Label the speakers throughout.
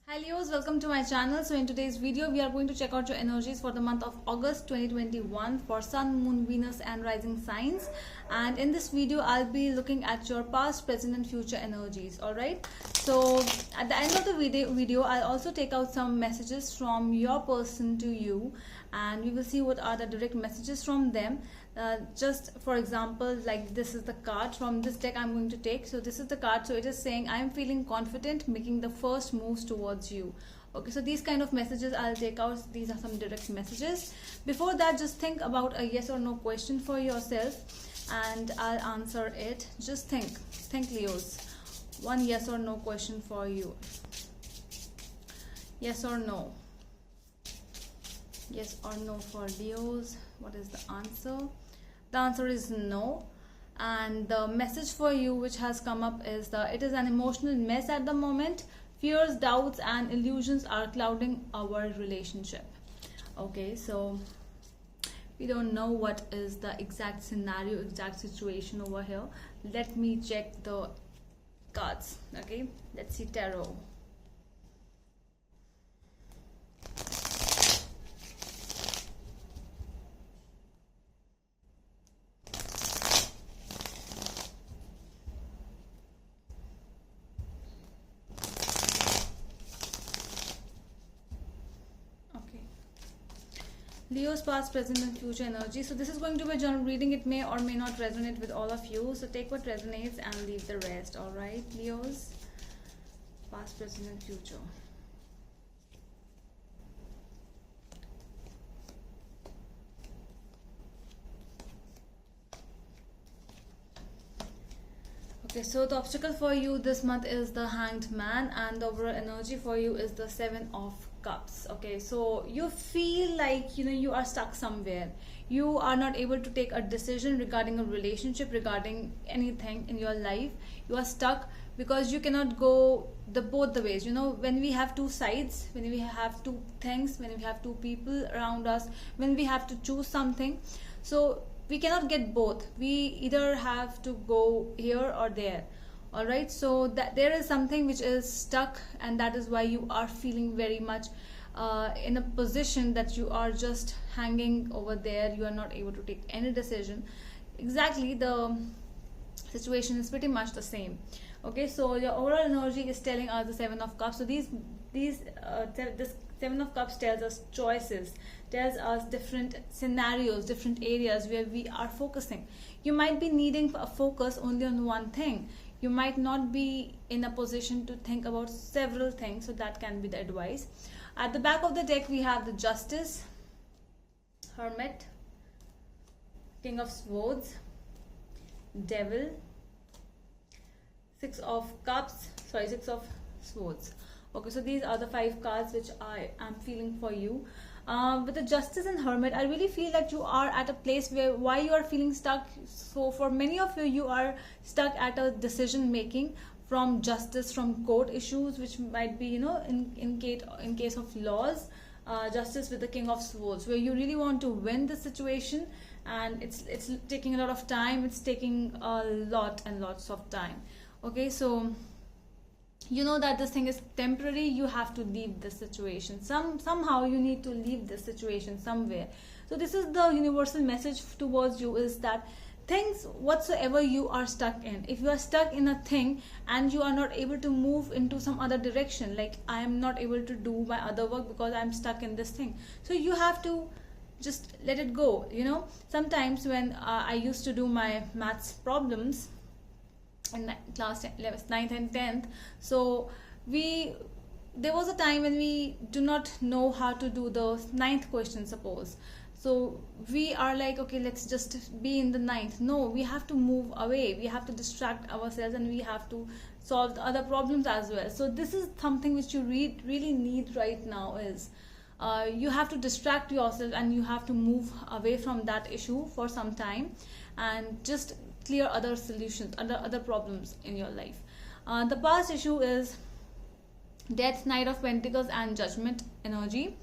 Speaker 1: Hi Leos, welcome to my channel. So in today's video we are going to check out your energies for the month of August 2021 for Sun, Moon, Venus and rising signs. And in this video I'll be looking at your past, present and future energies. Alright, so at the end of the video I'll also take out some messages from your person to you, and we will see what are the direct messages from them. Just for example, like this is the card from this deck I'm going to take. So this is the card. So it is saying I'm feeling confident making the first moves towards you. Okay, so these kind of messages I'll take out. These are some direct messages. Before that, just think about a yes or no question for yourself and I'll answer it. Just think Leos, one yes or no question for you. Yes or no? Yes or no for Leos. What is the answer? The answer is no. And the message for you which has come up is it is an emotional mess at the moment. Fears, doubts and illusions are clouding our relationship. Okay, so we don't know what is the exact scenario, exact situation over here. Let me check the cards. Okay, let's see tarot. Leo's past, present and future energy. So this is going to be a general reading. It may or may not resonate with all of you. So take what resonates and leave the rest. Alright, Leo's past, present and future. Okay, so the obstacle for you this month is the Hanged Man, and the overall energy for you is the Seven of Cups. Okay, so you feel like you are stuck somewhere. You are not able to take a decision regarding a relationship, regarding anything in your life. You are stuck because you cannot go both the ways. When we have two sides, when we have two things, when we have two people around us, when we have to choose something, so we cannot get both. We either have to go here or there. All right, so that there is something which is stuck, and that is why you are feeling very much in a position that you are just hanging over there. You are not able to take any decision. Exactly, the situation is pretty much the same. Okay, so your overall energy is telling us the Seven of Cups. So this Seven of Cups tells us choices, tells us different scenarios, different areas where we are focusing. You might be needing a focus only on one thing. You might not be in a position to think about several things, so that can be the advice. At the back of the deck we have the Justice, Hermit, King of Swords, Devil, Six of Swords. Okay, so these are the 5 cards which I am feeling for you. With the Justice and Hermit, I really feel that you are at a place why you are feeling stuck. So for many of you are stuck at a decision making from justice, from court issues, which might be in case of laws. Justice with the King of Swords, where you really want to win the situation, and it's taking a lot of time. It's taking a lot and lots of time. Okay, so that this thing is temporary. You have to leave this situation. Somehow you need to leave this situation somewhere. So this is the universal message towards you, is that things whatsoever you are stuck in, if you are stuck in a thing and you are not able to move into some other direction, like I am not able to do my other work because I'm stuck in this thing, so you have to just let it go. Sometimes when I used to do my maths problems in class 9th and 10th, so there was a time when we do not know how to do the 9th question, suppose. So we are like, okay, let's just be in the 9th. No, we have to move away. We have to distract ourselves, and we have to solve the other problems as well. So this is something which you really need right now, is you have to distract yourself and you have to move away from that issue for some time and just clear other solutions, other problems in your life. The past issue is Death, Knight of Pentacles and Judgment energy.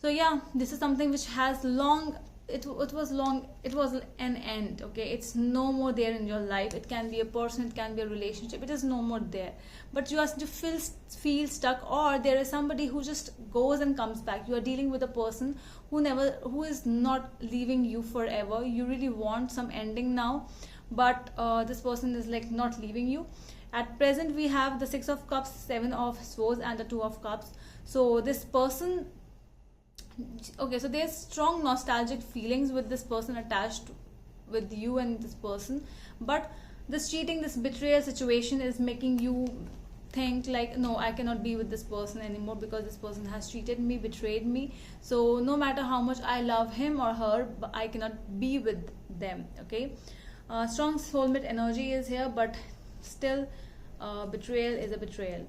Speaker 1: So yeah, this is something which has long it was long, it was an end. Okay, it's no more there in your life. It can be a person, it can be a relationship, it is no more there. But you are to feel stuck, or there is somebody who just goes and comes back. You are dealing with a person who is not leaving you forever. You really want some ending now, but this person is like not leaving you. At present we have the 6 of cups, 7 of swords, and the 2 of cups. So this person, okay, so there's strong nostalgic feelings with this person attached with you and this person. But this cheating, this betrayal situation is making you think like, no, I cannot be with this person anymore because this person has cheated me, betrayed me. So no matter how much I love him or her, I cannot be with them. Okay, strong soulmate energy is here, but still betrayal is a betrayal.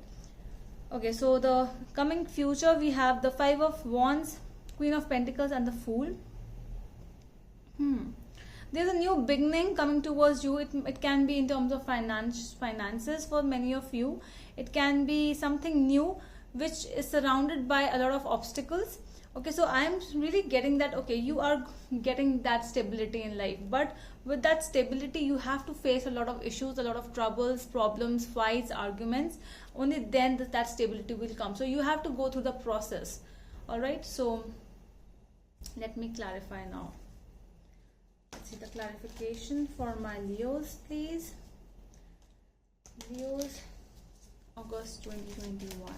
Speaker 1: Okay, so the coming future, we have the 5 of wands, Queen of Pentacles, and the Fool. There's a new beginning coming towards you. It can be in terms of finances for many of you. It can be something new which is surrounded by a lot of obstacles. Okay, so I'm really getting that, okay, you are getting that stability in life, but with that stability you have to face a lot of issues, a lot of troubles, problems, fights, arguments. Only then that stability will come. So you have to go through the process. All right, so let me clarify now. Let's see the clarification for my Leos, please. Leos, August 2021.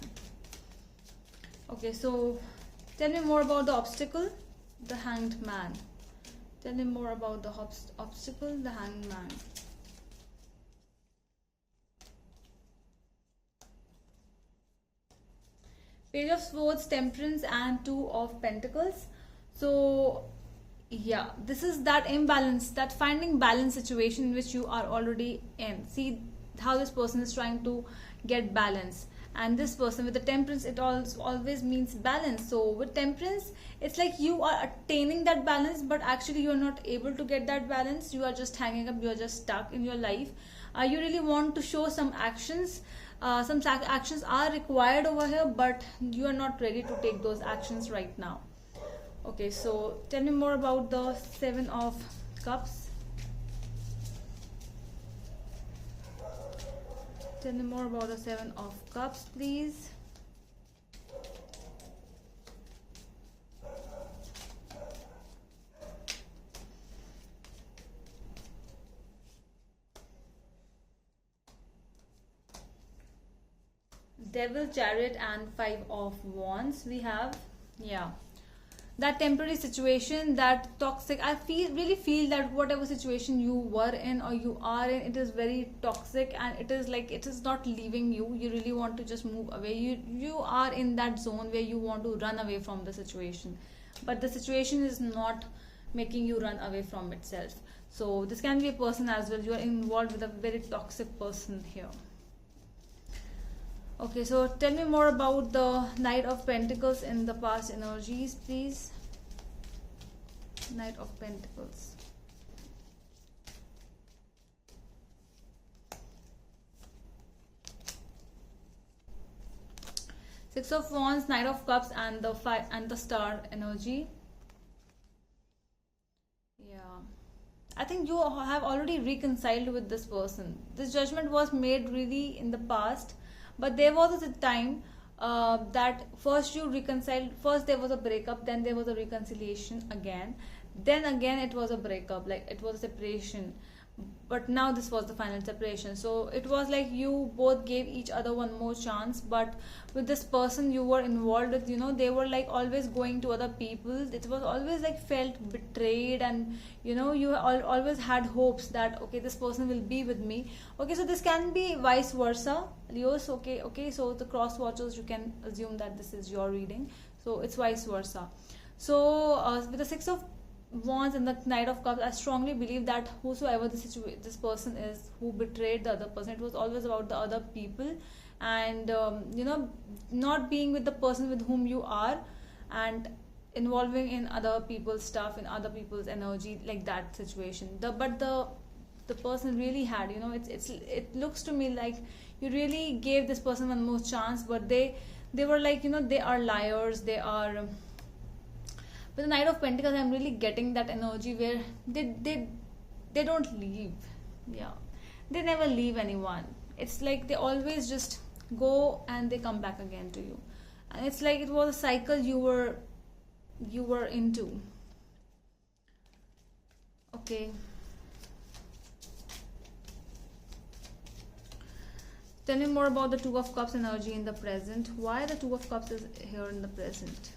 Speaker 1: Okay, so tell me more about the obstacle, the Hanged Man. Tell me more about the obstacle, the Hanged Man. Page of Swords, Temperance, and 2 of Pentacles. So yeah, this is that imbalance, that finding balance situation in which you are already in. See how this person is trying to get balance. And this person with the Temperance, it always means balance. So with Temperance, it's like you are attaining that balance, but actually you are not able to get that balance. You are just hanging up, you are just stuck in your life. You really want to show some actions. Some actions are required over here, but you are not ready to take those actions right now. Okay, so tell me more about the 7 of Cups. Tell me more about the 7 of Cups, please. Devil, Chariot, and 5 of Wands we have. Yeah, that temporary situation, that toxic, I really feel that whatever situation you were in or you are in, it is very toxic, and it is like it is not leaving you. You really want to just move away. You are in that zone where you want to run away from the situation, but the situation is not making you run away from itself. So this can be a person as well. You are involved with a very toxic person here. Okay, so tell me more about the Knight of Pentacles in the past energies, please. Knight of Pentacles. Six of Wands, Knight of Cups, and the Star energy. Yeah, I think you have already reconciled with this person. This judgment was made really in the past. But there was a time that first you reconciled, first there was a breakup, then there was a reconciliation again, then again it was a breakup, like it was a separation, but now this was the final separation. So it was like you both gave each other one more chance, but with this person you were involved with, you know, they were like always going to other people. It was always like felt betrayed, and you know, you always had hopes that okay, this person will be with me. Okay, so this can be vice versa, Leos. Okay, so the cross watchers, you can assume that this is your reading, so it's vice versa. So with the Six of Wands and the Knight of Cups, I strongly believe that whosoever this person is who betrayed the other person, it was always about the other people, and you know, not being with the person with whom you are, and involving in other people's stuff, in other people's energy, like that situation. But the person really had, you know, it looks to me like you really gave this person one more chance, but they were like, you know, they are liars, they are With the Knight of Pentacles, I'm really getting that energy where they don't leave. Yeah, they never leave anyone. It's like they always just go and they come back again to you, and it's like it was a cycle you were into. Okay. Tell me more about the Two of Cups energy in the present. Why the Two of Cups is here in the present?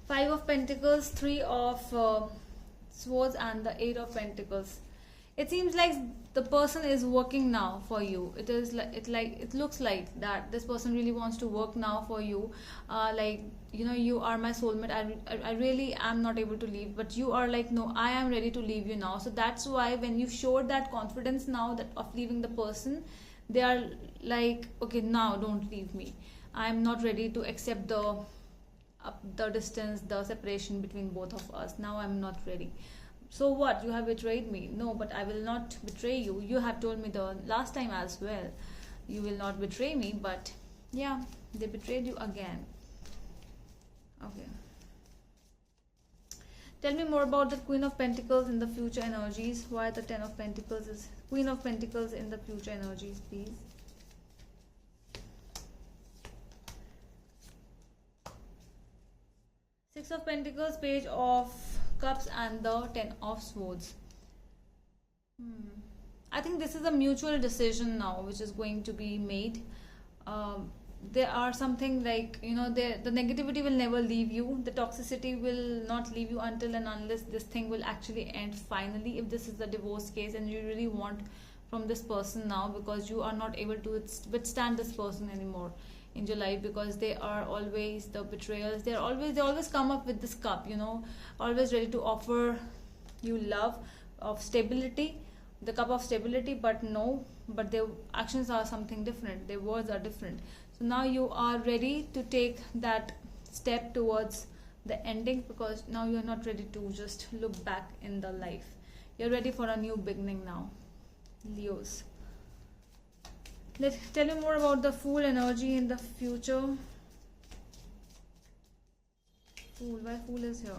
Speaker 1: Five of Pentacles, Three of Swords, and the Eight of Pentacles. It seems like the person is working now for you. It looks like that this person really wants to work now for you. Like, you are my soulmate. I really am not able to leave, but you are like, no, I am ready to leave you now. So that's why when you showed that confidence now that of leaving the person, they are like, okay, now don't leave me. I'm not ready to accept the distance, the separation between both of us. Now I'm not ready. So what? You have betrayed me. No, but I will not betray you. You have told me the last time as well. You will not betray me, but yeah, they betrayed you again. Okay. Tell me more about the Queen of Pentacles in the future energies. Why the Ten of Pentacles is Queen of Pentacles in the future energies, please. Six of Pentacles, Page of Cups, and the Ten of Swords. I think this is a mutual decision now which is going to be made. There are something like, the negativity will never leave you. The toxicity will not leave you until and unless this thing will actually end finally. If this is the divorce case and you really want from this person now, because you are not able to withstand this person anymore in your life, because they are always the betrayers. They always come up with this cup, always ready to offer you love, of stability, the cup of stability, but their actions are something different, their words are different. So now you are ready to take that step towards the ending, because now you are not ready to just look back in the life. You're ready for a new beginning now, Leos. Tell me more about the Fool energy in the future. Fool, why Fool is here?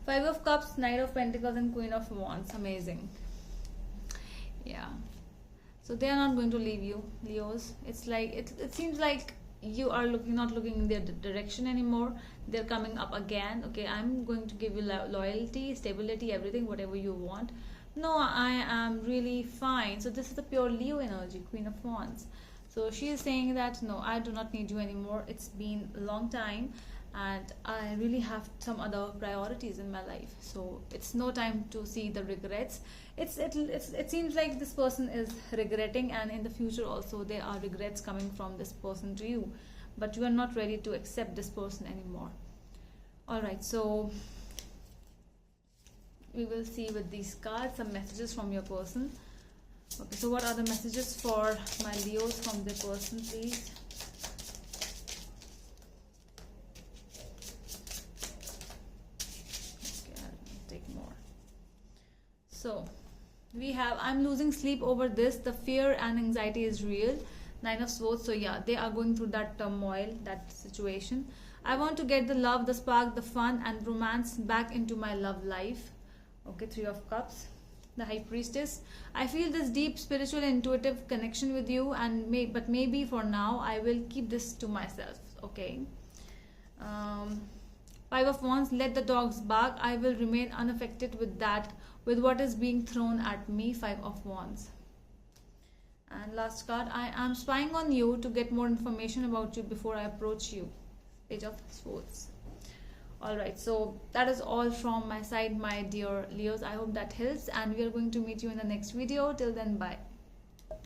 Speaker 1: Five of Cups, Knight of Pentacles, and Queen of Wands. Amazing. Yeah. So they are not going to leave you, Leos. It's like it seems like you are not looking in their direction anymore. They're coming up again. Okay, I'm going to give you loyalty, stability, everything, whatever you want. No, I am really fine. So this is the pure Leo energy, Queen of Wands. So she is saying that, no, I do not need you anymore. It's been a long time and I really have some other priorities in my life. So it's no time to see the regrets. It seems like this person is regretting, and in the future also there are regrets coming from this person to you. But you are not ready to accept this person anymore. Alright, so we will see with these cards some messages from your person. Okay, so what are the messages for my Leos from their person, please? Okay, I'll take more. So we have, I'm losing sleep over this. The fear and anxiety is real. Nine of Swords. So yeah, they are going through that turmoil, that situation. I want to get the love, the spark, the fun and romance back into my love life. Okay, Three of Cups, the High Priestess. I feel this deep spiritual intuitive connection with you, and but maybe for now I will keep this to myself. Okay. Five of Wands, let the dogs bark. I will remain unaffected with what is being thrown at me. Five of Wands. And last card, I am spying on you to get more information about you before I approach you. Page of Swords. Alright, so that is all from my side, my dear Leos. I hope that helps, and we are going to meet you in the next video. Till then, bye.